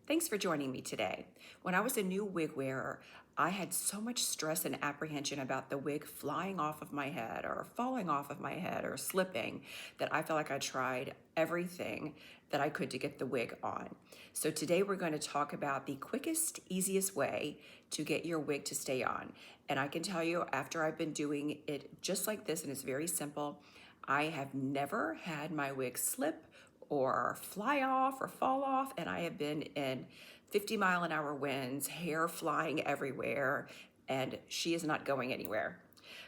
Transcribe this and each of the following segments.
Thanks for joining me today. When I was a new wig wearer, I had so much stress and apprehension about the wig flying off of my head or falling off of my head or slipping that I felt like I tried everything that I could to get the wig on. So today we're going to talk about the quickest, easiest way to get your wig to stay on. And I can tell you, after I've been doing it just like this, and it's very simple, I have never had my wig slip or fly off or fall off, and I have been in 50-mile-an-hour winds, hair flying everywhere, and she is not going anywhere.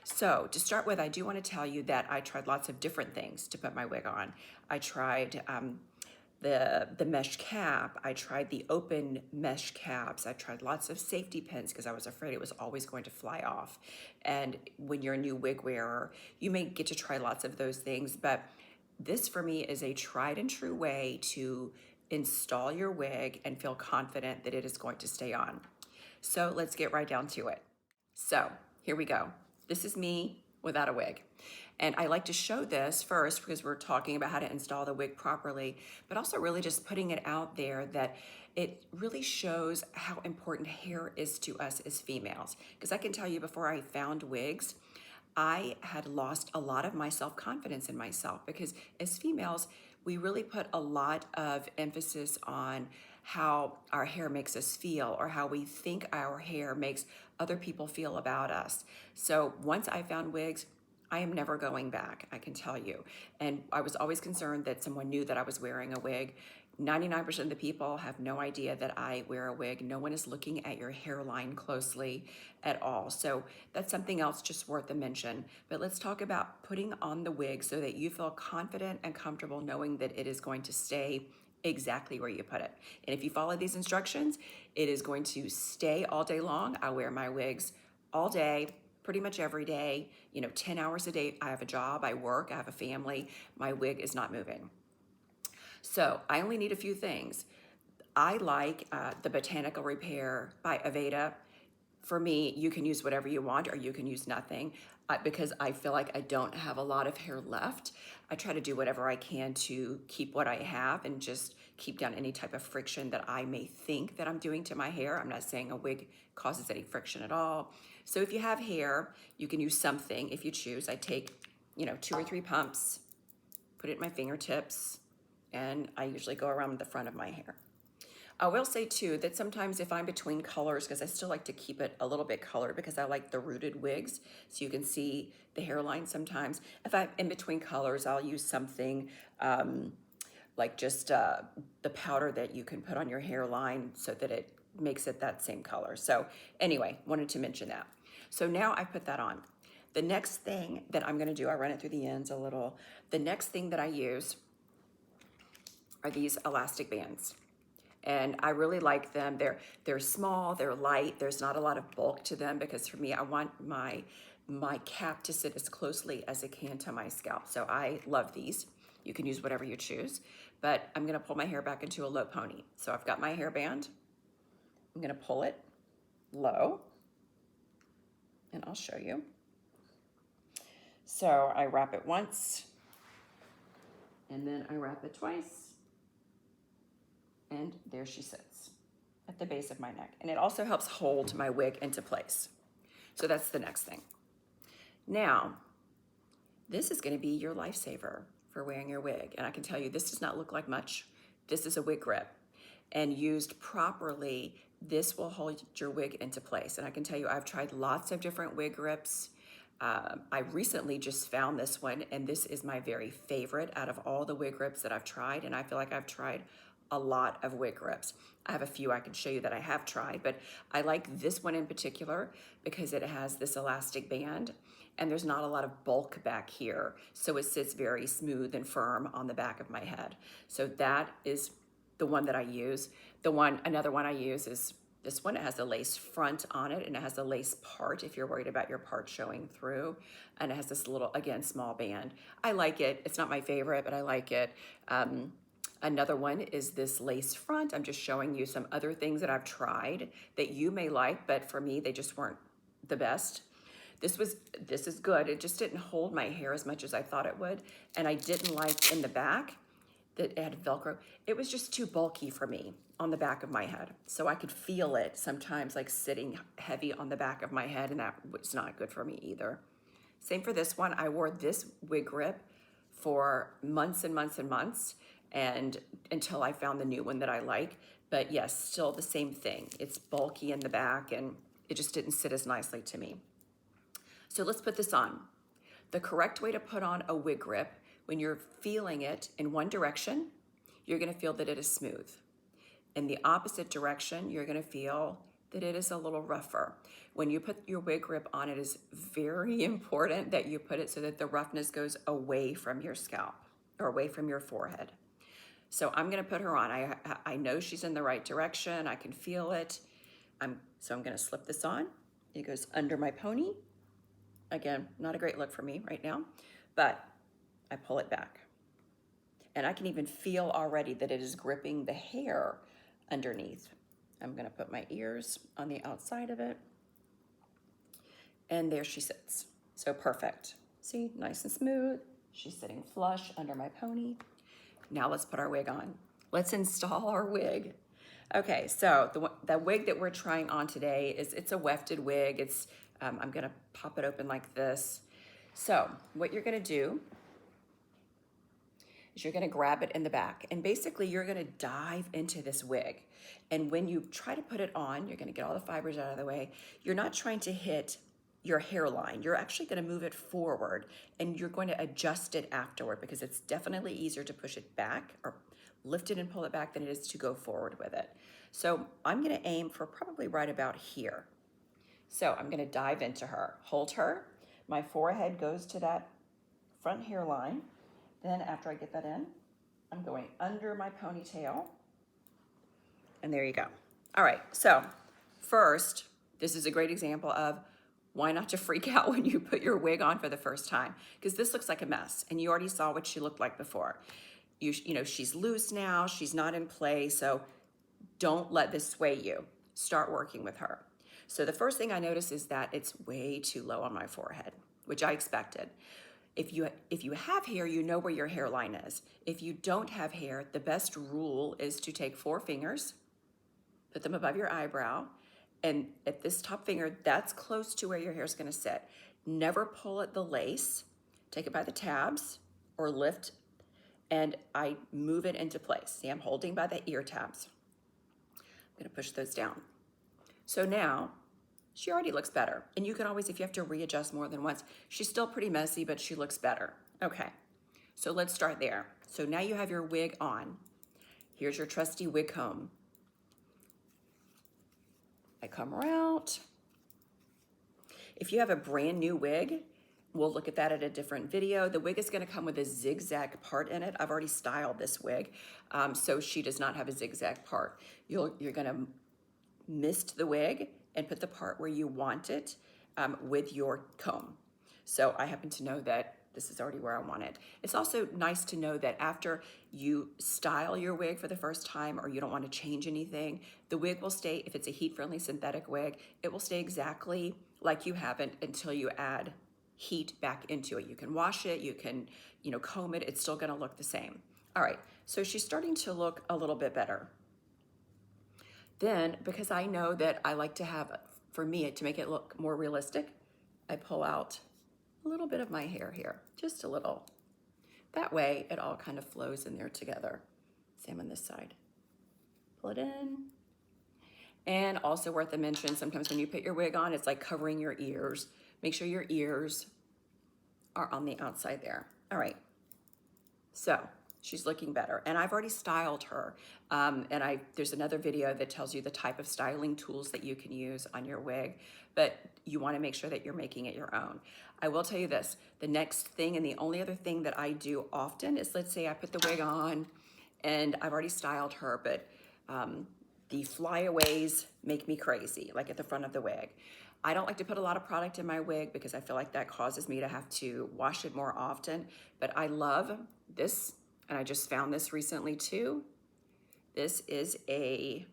So to start with, I do want to tell you that I tried lots of different things to put my wig on. I tried the mesh cap. I tried the open mesh caps. I tried lots of safety pins because I was afraid it was always going to fly off. And when you're a new wig wearer, you may get to try lots of those things, but this for me is a tried and true way to install your wig and feel confident that it is going to stay on. So let's get right down to it. So here we go. This is me without a wig. And I like to show this first because we're talking about how to install the wig properly, but also really just putting it out there that it really shows how important hair is to us as females. Because I can tell you, before I found wigs, I had lost a lot of my self-confidence in myself because as females, we really put a lot of emphasis on how our hair makes us feel or how we think our hair makes other people feel about us. So once I found wigs, I am never going back, I can tell you. And I was always concerned that someone knew that I was wearing a wig. 99% of the people have no idea that I wear a wig. No one is looking at your hairline closely at all. So that's something else just worth a mention. But let's talk about putting on the wig so that you feel confident and comfortable knowing that it is going to stay exactly where you put it. And if you follow these instructions, it is going to stay all day long. I wear my wigs all day, pretty much every day, 10 hours a day. I have a job, I work, I have a family. My wig is not moving. So I only need a few things. I like the Botanical Repair by Aveda. For me, you can use whatever you want or you can use nothing. Because I feel like I don't have a lot of hair left, I try to do whatever I can to keep what I have and just keep down any type of friction that I may think that I'm doing to my hair. I'm not saying a wig causes any friction at all. So if you have hair, you can use something if you choose. I take, 2 or 3 pumps, put it in my fingertips, and I usually go around the front of my hair. I will say too that sometimes if I'm between colors, because I still like to keep it a little bit colored because I like the rooted wigs, so you can see the hairline sometimes. If I'm in between colors, I'll use something like just the powder that you can put on your hairline so that it makes it that same color. So anyway, wanted to mention that. So now I put that on. The next thing that I'm gonna do, I run it through the ends a little. The next thing that I use are these elastic bands. And I really like them. They're small, they're light, there's not a lot of bulk to them because for me, I want my cap to sit as closely as it can to my scalp. So I love these. You can use whatever you choose, but I'm gonna pull my hair back into a low pony. So I've got my hairband. I'm gonna pull it low, and I'll show you. So I wrap it once, and then I wrap it twice. And there she sits at the base of my neck. And it also helps hold my wig into place. So that's the next thing. Now, this is gonna be your lifesaver for wearing your wig. And I can tell you, this does not look like much. This is a wig grip. And used properly, this will hold your wig into place. And I can tell you, I've tried lots of different wig grips. I recently just found this one, and this is my very favorite out of all the wig grips that I've tried. And I feel like I've tried a lot of wig grips. I have a few I can show you that I have tried, but I like this one in particular because it has this elastic band and there's not a lot of bulk back here. So it sits very smooth and firm on the back of my head. So that is the one that I use. Another one I use is this one. It has a lace front on it and it has a lace part if you're worried about your part showing through. And it has this little, again, small band. I like it. It's not my favorite, but I like it. Another one is this lace front. I'm just showing you some other things that I've tried that you may like, but for me, they just weren't the best. This is good. It just didn't hold my hair as much as I thought it would. And I didn't like in the back that had Velcro. It was just too bulky for me on the back of my head. So I could feel it sometimes like sitting heavy on the back of my head, and that was not good for me either. Same for this one. I wore this wig grip for months and months and months, and until I found the new one that I like. But yes, still the same thing. It's bulky in the back and it just didn't sit as nicely to me. So let's put this on. The correct way to put on a wig grip, when you're feeling it in one direction, you're gonna feel that it is smooth. In the opposite direction, you're gonna feel that it is a little rougher. When you put your wig grip on, it is very important that you put it so that the roughness goes away from your scalp or away from your forehead. So I'm gonna put her on. I know she's in the right direction. I can feel it. So I'm gonna slip this on. It goes under my pony. Again, not a great look for me right now, but I pull it back. And I can even feel already that it is gripping the hair underneath. I'm gonna put my ears on the outside of it. And there she sits. So perfect. See, nice and smooth. She's sitting flush under my pony. Now let's put our wig on. Let's install our wig. Okay, so the wig that we're trying on today it's a wefted wig. I'm gonna pop it open like this. So what you're gonna do is you're gonna grab it in the back, and basically you're gonna dive into this wig. And when you try to put it on, you're gonna get all the fibers out of the way. You're not trying to hit your hairline. You're actually gonna move it forward, and you're going to adjust it afterward, because it's definitely easier to push it back or lift it and pull it back than it is to go forward with it. So I'm gonna aim for probably right about here. So I'm gonna dive into her, hold her. My forehead goes to that front hairline. Then after I get that in, I'm going under my ponytail. And there you go. All right, so first, this is a great example of why not to freak out when you put your wig on for the first time, because this looks like a mess, and you already saw what she looked like before. You know, she's loose now, she's not in place, so don't let this sway you. Start working with her. So the first thing I notice is that it's way too low on my forehead, which I expected. If you have hair, you know where your hairline is. If you don't have hair, the best rule is to take 4 fingers, put them above your eyebrow, and at this top finger, that's close to where your hair is gonna sit. Never pull at the lace. Take it by the tabs or lift, and I move it into place. See, I'm holding by the ear tabs. I'm gonna push those down. So now, she already looks better. And you can always, if you have to readjust more than once, she's still pretty messy, but she looks better. Okay, so let's start there. So now you have your wig on. Here's your trusty wig comb. I comb her out. If you have a brand new wig, we'll look at that at a different video. The wig is gonna come with a zigzag part in it. I've already styled this wig, so she does not have a zigzag part. You're gonna mist the wig and put the part where you want it with your comb. So I happen to know that this is already where I want it. It's also nice to know that after you style your wig for the first time, or you don't want to change anything, the wig will stay, if it's a heat-friendly synthetic wig, it will stay exactly like you have it until you add heat back into it. You can wash it, you can, comb it, it's still gonna look the same. All right, so she's starting to look a little bit better. Then, because I know that I like to have, for me, to make it look more realistic, I pull out a little bit of my hair here, just a little. That way, it all kind of flows in there together. Same on this side. Pull it in. And also worth a mention, sometimes when you put your wig on, it's like covering your ears. Make sure your ears are on the outside there. All right, so she's looking better. And I've already styled her. There's another video that tells you the type of styling tools that you can use on your wig, but you wanna make sure that you're making it your own. I will tell you this, the next thing and the only other thing that I do often is, let's say I put the wig on and I've already styled her, but the flyaways make me crazy, like at the front of the wig. I don't like to put a lot of product in my wig because I feel like that causes me to have to wash it more often, but I love this, and I just found this recently too. This is a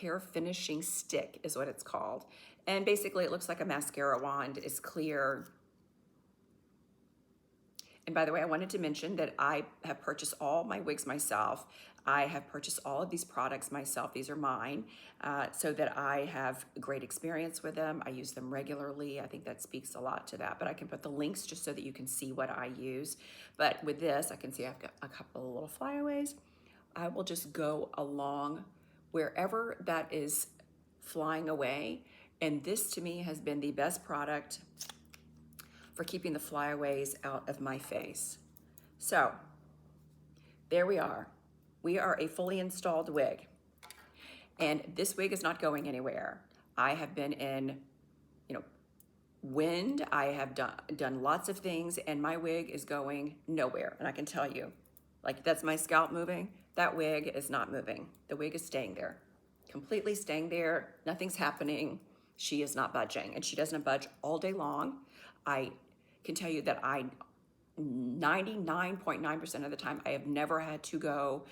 hair finishing stick is what it's called. And basically it looks like a mascara wand. It's clear. And by the way, I wanted to mention that I have purchased all my wigs myself. I have purchased all of these products myself. These are mine, so that I have great experience with them. I use them regularly. I think that speaks a lot to that. But I can put the links just so that you can see what I use. But with this, I can see I've got a couple of little flyaways. I will just go along wherever that is flying away. And this to me has been the best product for keeping the flyaways out of my face. So there we are. We are a fully installed wig. And this wig is not going anywhere. I have been in, wind. I have done lots of things, and my wig is going nowhere. And I can tell you, like, that's my scalp moving. That wig is not moving. The wig is staying there, completely staying there. Nothing's happening. She is not budging, and she doesn't budge all day long. I can tell you that 99.9% of the time, I have never had to go,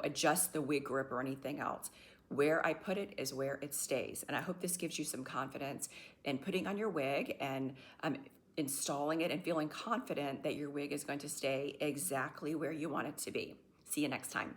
adjust the wig grip or anything else. Where I put it is where it stays. And I hope this gives you some confidence in putting on your wig and installing it and feeling confident that your wig is going to stay exactly where you want it to be. See you next time.